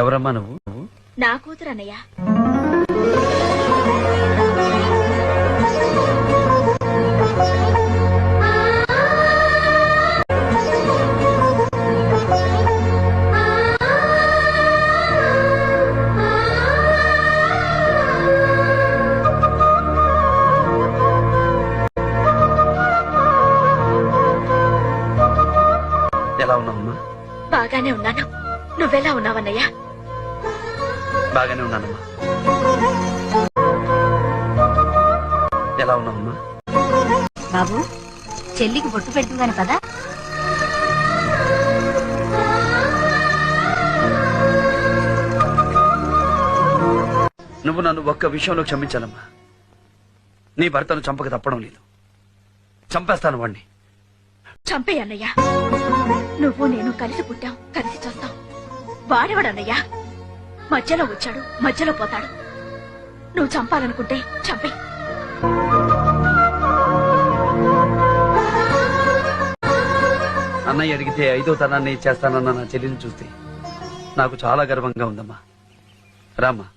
ఎవరమ్మా నువ్వు? నా కూతురు అన్నయ్య. ఎలా ఉన్నావమ్మా? బాగానే ఉన్నాను. నువ్వెలా ఉన్నావన్నయ్యా? బాగానే ఉన్నానమ్మా. ఎలా ఉన్నావమ్మా? బాబు, చెల్లికి బొట్టు పెట్టుగాను కదా. నువ్వు నన్ను ఒక్క విషయంలో క్షమించాలమ్మా. నీ భర్తను చంపక తప్పడం లేదు. చంపేస్తాను వాణ్ణి. చంపేయన్నయ్యా. నువ్వు నేను కలిసి పుట్టాం, కలిసి చూస్తాం. వాడేవాడన్నయ్యా. మధ్యలో వచ్చాడు, మధ్యలో పోతాడు. నువ్వు చంపాలనుకుంటే చంపే. అన్నయ్య అడిగితే 5వ తరాన్ని చేస్తానన్న నా చెల్లిని చూస్తే నాకు చాలా గర్వంగా ఉందమ్మా. రామ్మా.